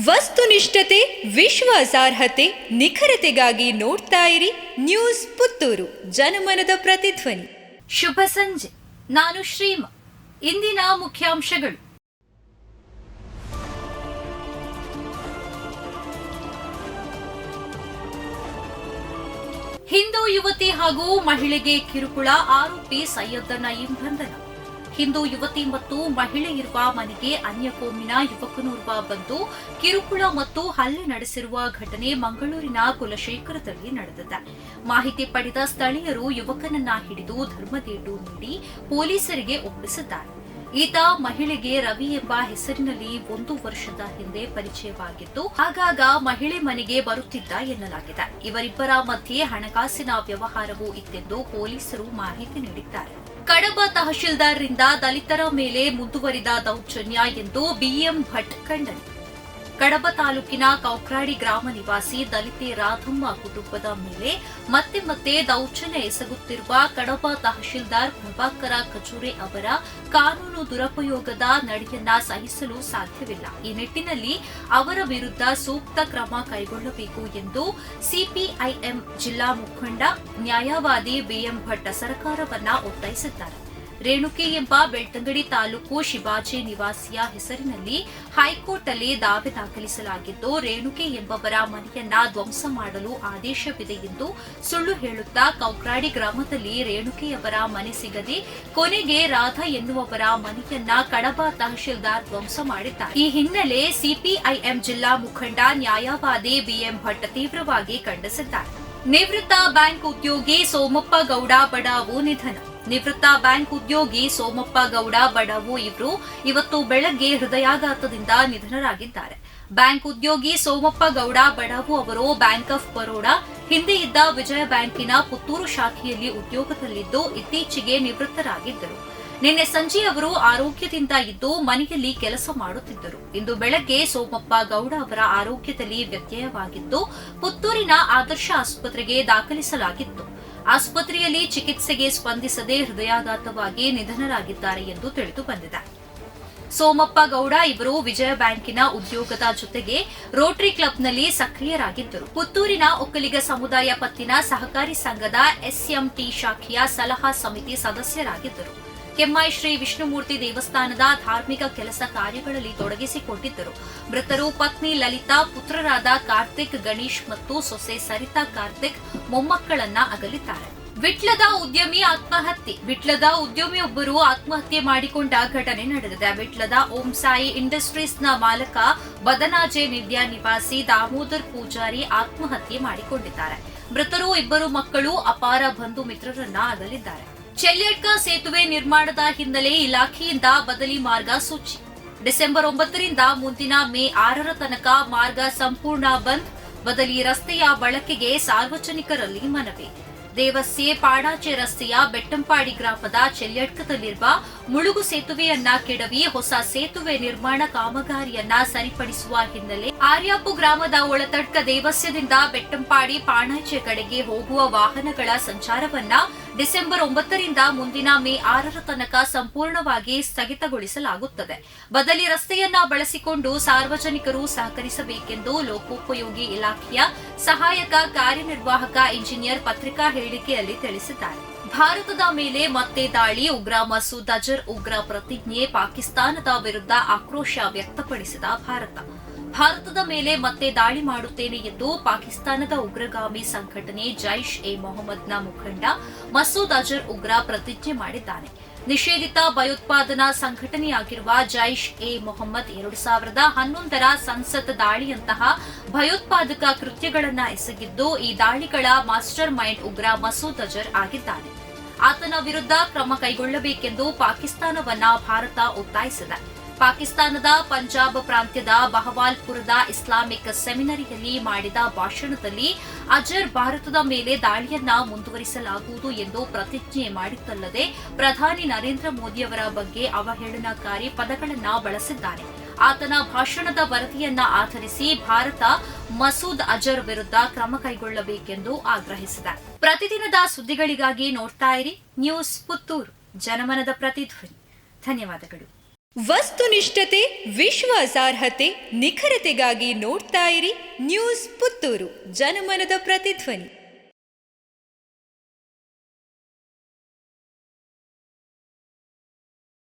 ವಸ್ತುನಿಷ್ಠತೆ, ವಿಶ್ವಾಸಾರ್ಹತೆ, ನಿಖರತೆಗಾಗಿ ನೋಡ್ತಾ ಇರಿ ನ್ಯೂಸ್ ಪುತ್ತೂರು, ಜನಮನದ ಪ್ರತಿಧ್ವನಿ. ಶುಭ ಸಂಜೆ. ನಾನು ಶ್ರೀಮಾ. ಇಂದಿನ ಮುಖ್ಯಾಂಶಗಳು. ಹಿಂದೂ ಯುವತಿ ಹಾಗೂ ಮಹಿಳೆಗೆ ಕಿರುಕುಳ, ಆರೋಪಿ ಸೈಯದ್ ನಯೀಂ ಬಂಧನ. ಹಿಂದೂ ಯುವತಿ ಮತ್ತು ಮಹಿಳೆ ಇರುವ ಮನೆಗೆ ಅನ್ಯ ಕೋಮಿನ ಯುವಕನೋರ್ವ ಬಂದು ಕಿರುಕುಳ ಮತ್ತು ಹಲ್ಲೆ ನಡೆಸಿರುವ ಘಟನೆ ಮಂಗಳೂರಿನ ಕುಲಶೇಖರದಲ್ಲಿ ನಡೆದಿದೆ. ಮಾಹಿತಿ ಪಡೆದ ಸ್ಥಳೀಯರು ಯುವಕನನ್ನ ಹಿಡಿದು ಧರ್ಮದೇಟು ನೀಡಿ ಪೊಲೀಸರಿಗೆ ಒಪ್ಪಿಸಿದ್ದಾರೆ. ಈತ ಮಹಿಳೆಗೆ ರವಿ ಎಂಬ ಹೆಸರಿನಲ್ಲಿ 1 ವರ್ಷದ ಹಿಂದೆ ಪರಿಚಯವಾಗಿದ್ದು, ಆಗಾಗ ಮಹಿಳೆ ಮನೆಗೆ ಬರುತ್ತಿದ್ದ ಎನ್ನಲಾಗಿದೆ. ಇವರಿಬ್ಬರ ಮಧ್ಯೆ ಹಣಕಾಸಿನ ವ್ಯವಹಾರವೂ ಇತ್ತೆಂದು ಪೊಲೀಸರು ಮಾಹಿತಿ ನೀಡಿದ್ದಾರೆ. ಕಡಬ ತಹಶೀಲ್ದಾರ್ರಿಂದ ದಲಿತರ ಮೇಲೆ ಮುಂದುವರಿದ ದೌರ್ಜನ್ಯ ಎಂದು ಬಿಎಂ ಭಟ್ ಖಂಡನೆ. ಕಡಬ ತಾಲೂಕಿನ ಕೌಕ್ರಾಡಿ ಗ್ರಾಮ ನಿವಾಸಿ ದಲಿತೆ ರಾಧಮ್ಮ ಕುಟುಂಬದ ಮೇಲೆ ಮತ್ತೆ ದೌರ್ಜನ್ಯ ಎಸಗುತ್ತಿರುವ ಕಡಬ ತಹಶೀಲ್ದಾರ್ ಪ್ರಭಾಕರ ಖಜೂರೆ ಅವರ ಕಾನೂನು ದುರುಪಯೋಗದ ನಡೆಯನ್ನ ಸಹಿಸಲು ಸಾಧ್ಯವಿಲ್ಲ. ಈ ನಿಟ್ಟಿನಲ್ಲಿ ಅವರ ವಿರುದ್ಧ ಸೂಕ್ತ ಕ್ರಮ ಕೈಗೊಳ್ಳಬೇಕು ಎಂದು ಸಿಪಿಐಎಂ ಜಿಲ್ಲಾ ಮುಖಂಡ ನ್ಯಾಯವಾದಿ ಬಿಎಂ ಭಟ್ ಸರ್ಕಾರವನ್ನ ಒತ್ತಾಯಿಸಿದ್ದಾರೆ. ರೇಣುಕೆ ಎಂಬ ಬೆಳ್ತಂಗಡಿ ತಾಲೂಕು ಶಿವಾಜಿ ನಿವಾಸಿಯ ಹೆಸರಿನಲ್ಲಿ ಹೈಕೋರ್ಟ್ನಲ್ಲಿ ದಾವೆ ದಾಖಲಿಸಲಾಗಿದ್ದು, ರೇಣುಕೆ ಎಂಬವರ ಮನೆಯನ್ನ ಧ್ವಂಸ ಮಾಡಲು ಆದೇಶವಿದೆ ಎಂದು ಸುಳ್ಳು ಹೇಳುತ್ತಾ ಕೌಕ್ರಾಡಿ ಗ್ರಾಮದಲ್ಲಿ ರೇಣುಕೆಯವರ ಮನೆ ಸಿಗದೆ ಕೊನೆಗೆ ರಾಧಾ ಎನ್ನುವವರ ಮನೆಯನ್ನ ಕಡಬ ತಹಶೀಲ್ದಾರ್ ಧ್ವಂಸ ಮಾಡಿದ್ದಾರೆ. ಈ ಹಿನ್ನೆಲೆ ಸಿಪಿಐಎಂ ಜಿಲ್ಲಾ ಮುಖಂಡ ನ್ಯಾಯವಾದಿ ಬಿಎಂ ಭಟ್ ತೀವ್ರವಾಗಿ ಖಂಡಿಸಿದ್ದಾರೆ. ನಿವೃತ್ತ ಬ್ಯಾಂಕ್ ಉದ್ಯೋಗಿ ಸೋಮಪ್ಪ ಗೌಡ ಬಡಾವು ನಿಧನ. ನಿವೃತ್ತ ಬ್ಯಾಂಕ್ ಉದ್ಯೋಗಿ ಸೋಮಪ್ಪ ಗೌಡ ಬಡಾವು ಇವರು ಇವತ್ತು ಬೆಳಗ್ಗೆ ಹೃದಯಾಘಾತದಿಂದ ನಿಧನರಾಗಿದ್ದಾರೆ. ಬ್ಯಾಂಕ್ ಉದ್ಯೋಗಿ ಸೋಮಪ್ಪ ಗೌಡ ಬಡಾವು ಅವರು ಬ್ಯಾಂಕ್ ಆಫ್ ಬರೋಡಾ, ಹಿಂದೆ ಇದ್ದ ವಿಜಯ ಬ್ಯಾಂಕಿನ ಪುತ್ತೂರು ಶಾಖೆಯಲ್ಲಿ ಉದ್ಯೋಗದಲ್ಲಿದ್ದು ಇತ್ತೀಚೆಗೆ ನಿವೃತ್ತರಾಗಿದ್ದರು. ನಿನ್ನೆ ಸಂಜೆ ಅವರು ಆರೋಗ್ಯದಿಂದ ಇದ್ದು ಮನೆಯಲ್ಲಿ ಕೆಲಸ ಮಾಡುತ್ತಿದ್ದರು. ಇಂದು ಬೆಳಗ್ಗೆ ಸೋಮಪ್ಪ ಗೌಡ ಅವರ ಆರೋಗ್ಯದಲ್ಲಿ ವ್ಯತ್ಯಯವಾಗಿದ್ದು ಪುತ್ತೂರಿನ ಆದರ್ಶ ಆಸ್ಪತ್ರೆಗೆ ದಾಖಲಿಸಲಾಗಿತ್ತು. ಆಸ್ಪತ್ರೆಯಲ್ಲಿ ಚಿಕಿತ್ಸೆಗೆ ಸ್ಪಂದಿಸದೆ ಹೃದಯಾಘಾತವಾಗಿ ನಿಧನರಾಗಿದ್ದಾರೆ ಎಂದು ತಿಳಿದು ಬಂದಿದೆ. ಸೋಮಪ್ಪ ಗೌಡ ಇವರು ವಿಜಯ ಬ್ಯಾಂಕಿನ ಉದ್ಯೋಗದ ಜೊತೆಗೆ ರೋಟರಿ ಕ್ಲಬ್ನಲ್ಲಿ ಸಕ್ರಿಯರಾಗಿದ್ದರು. ಪುತ್ತೂರಿನ ಒಕ್ಕಲಿಗ ಸಮುದಾಯ ಪತ್ತಿನ ಸಹಕಾರಿ ಸಂಘದ ಎಸ್ಎಂಟಿ ಶಾಖೆಯ ಸಲಹಾ ಸಮಿತಿ ಸದಸ್ಯರಾಗಿದ್ದರು. ಕೆಮ್ಮೈ ಶ್ರೀ ವಿಷ್ಣುಮೂರ್ತಿ ದೇವಸ್ಥಾನದ ಧಾರ್ಮಿಕ ಕೆಲಸ ಕಾರ್ಯಗಳಲ್ಲಿ ತೊಡಗಿಸಿಕೊಂಡಿದ್ದರು. ಮೃತರು ಪತ್ನಿ ಲಲಿತಾ, ಪುತ್ರರಾದ ಕಾರ್ತಿಕ್, ಗಣೇಶ್ ಮತ್ತು ಸೊಸೆ ಸರಿತಾ ಕಾರ್ತಿಕ್ ಮೊಮ್ಮಕ್ಕಳನ್ನ ಅಗಲಿದ್ದಾರೆ. ವಿಟ್ಲದ ಉದ್ಯಮಿ ಆತ್ಮಹತ್ಯೆ. ವಿಟ್ಲದ ಉದ್ಯಮಿಯೊಬ್ಬರು ಆತ್ಮಹತ್ಯೆ ಮಾಡಿಕೊಂಡ ಘಟನೆ ನಡೆದಿದೆ. ವಿಟ್ಲದ ಓಂ ಸಾಯಿ ಇಂಡಸ್ಟ್ರೀಸ್ನ ಮಾಲಕ ಬದನಾಜೆ ನಿದ್ಯಾ ನಿವಾಸಿ ದಾಮೋದರ್ ಪೂಜಾರಿ ಆತ್ಮಹತ್ಯೆ ಮಾಡಿಕೊಂಡಿದ್ದಾರೆ. ಮೃತರು ಇಬ್ಬರು ಮಕ್ಕಳು, ಅಪಾರ ಬಂಧು ಮಿತ್ರರನ್ನ ಅಗಲಿದ್ದಾರೆ. ಚೆಲ್ಯಡ್ಕ ಸೇತುವೆ ನಿರ್ಮಾಣದ ಹಿನ್ನೆಲೆ ಇಲಾಖೆಯಿಂದ ಬದಲಿ ಮಾರ್ಗಸೂಚಿ. ಡಿಸೆಂಬರ್ 9ರಿಂದ ಮುಂದಿನ ಮೇ 6ರ ತನಕ ಮಾರ್ಗ ಸಂಪೂರ್ಣ ಬಂದ್. ಬದಲಿ ರಸ್ತೆಯ ಬಳಕೆಗೆ ಸಾರ್ವಜನಿಕರಲ್ಲಿ ಮನವಿ. ದೇವಸ್ಯೆ ಪಾಡಾಚೆ ರಸ್ತೆಯ ಬೆಟ್ಟಂಪಾಡಿ ಗ್ರಾಮದ ಚೆಲ್ಯಡ್ಕದಲ್ಲಿರುವ ಮುಳುಗು ಸೇತುವೆಯನ್ನ ಕೆಡವಿ ಹೊಸ ಸೇತುವೆ ನಿರ್ಮಾಣ ಕಾಮಗಾರಿಯನ್ನ ಸರಿಪಡಿಸುವ ಹಿನ್ನೆಲೆ ಆರ್ಯಾಪು ಗ್ರಾಮದ ಒಳತಡ್ಕ ದೇವಸ್ಯದಿಂದ ಬೆಟ್ಟಂಪಾಡಿ ಪಾಣಾಚೆ ಕಡೆಗೆ ಹೋಗುವ ವಾಹನಗಳ ಸಂಚಾರವನ್ನ ಡಿಸೆಂಬರ್ 9ರಿಂದ ಮುಂದಿನ ಮೇ 6ರ ತನಕ ಸಂಪೂರ್ಣವಾಗಿ ಸ್ಥಗಿತಗೊಳಿಸಲಾಗುತ್ತದೆ. ಬದಲಿ ರಸ್ತೆಯನ್ನ ಬಳಸಿಕೊಂಡು ಸಾರ್ವಜನಿಕರು ಸಹಕರಿಸಬೇಕೆಂದು ಲೋಕೋಪಯೋಗಿ ಇಲಾಖೆಯ ಸಹಾಯಕ ಕಾರ್ಯನಿರ್ವಾಹಕ ಇಂಜಿನಿಯರ್ ಪತ್ರಿಕಾ ಹೇಳಿಕೆಯಲ್ಲಿ ತಿಳಿಸಿದ್ದಾರೆ. ಭಾರತದ ಮೇಲೆ ಮತ್ತೆ ದಾಳಿ. ಉಗ್ರ ಮಸೂದ್ ಅಜರ್ ಉಗ್ರ ಪ್ರತಿಜ್ಞೆ. ಪಾಕಿಸ್ತಾನದ ವಿರುದ್ಧ ಆಕ್ರೋಶ ವ್ಯಕ್ತಪಡಿಸಿದ ಭಾರತದ ಮೇಲೆ ಮತ್ತೆ ದಾಳಿ ಮಾಡುತ್ತೇನೆ ಎಂದು ಪಾಕಿಸ್ತಾನದ ಉಗ್ರಗಾಮಿ ಸಂಘಟನೆ ಜೈಷ್ ಎ ಮೊಹಮ್ಮದ್ನ ಮುಖಂಡ ಮಸೂದ್ ಅಜರ್ ಉಗ್ರ ಪ್ರತಿಜ್ಞೆ ಮಾಡಿದ್ದಾನೆ. ನಿಷೇಧಿತ ಭಯೋತ್ಪಾದನಾ ಸಂಘಟನೆಯಾಗಿರುವ ಜೈಷ್ ಎ ಮೊಹಮ್ಮದ್ 2011ರ ಸಂಸತ್ ದಾಳಿಯಂತಹ ಭಯೋತ್ಪಾದಕ ಕೃತ್ಯಗಳನ್ನು ಎಸಗಿದ್ದು, ಈ ದಾಳಿಗಳ ಮಾಸ್ಟರ್ ಮೈಂಡ್ ಉಗ್ರ ಮಸೂದ್ ಅಜರ್ ಆಗಿದ್ದಾನೆ. ಆತನ ವಿರುದ್ಧ ಕ್ರಮ ಕೈಗೊಳ್ಳಬೇಕೆಂದು ಪಾಕಿಸ್ತಾನವನ್ನ ಭಾರತ ಒತ್ತಾಯಿಸಿದೆ. ಪಾಕಿಸ್ತಾನದ ಪಂಜಾಬ್ ಪ್ರಾಂತ್ಯದ ಬಹವಾಲ್ಪುರದ ಇಸ್ಲಾಮಿಕ್ ಸೆಮಿನರಿಯಲ್ಲಿ ಮಾಡಿದ ಭಾಷಣದಲ್ಲಿ ಅಜರ್ ಭಾರತದ ಮೇಲೆ ದಾಳಿಯನ್ನ ಮುಂದುವರಿಸಲಾಗುವುದು ಎಂದು ಪ್ರತಿಜ್ಞೆ ಮಾಡಿದ್ದಲ್ಲದೆ ಪ್ರಧಾನಿ ನರೇಂದ್ರ ಮೋದಿಯವರ ಬಗ್ಗೆ ಅವಹೇಳನಕಾರಿ ಪದಗಳನ್ನು ಬಳಸಿದ್ದಾನೆ. ಆತನ ಭಾಷಣದ ವರದಿಯನ್ನ ಆಧರಿಸಿ ಭಾರತ ಮಸೂದ್ ಅಜರ್ ವಿರುದ್ಧ ಕ್ರಮ ಕೈಗೊಳ್ಳಬೇಕೆಂದು ಆಗ್ರಹಿಸಿದೆ. ಪ್ರತಿದಿನದ ಸುದ್ದಿಗಳಿಗಾಗಿ ನೋಡ್ತಾ ಇರಿ ನ್ಯೂಸ್ ಪುತ್ತೂರು, ಜನಮನದ ಪ್ರತಿಧ್ವನಿ. ಧನ್ಯವಾದಗಳು. ವಸ್ತುನಿಷ್ಠತೆ, ವಿಶ್ವಾಸಾರ್ಹತೆ, ನಿಖರತೆಗಾಗಿ ನೋಡ್ತಾ ಇರಿ ನ್ಯೂಸ್ ಪುತ್ತೂರು, ಜನಮನದ ಪ್ರತಿಧ್ವನಿ.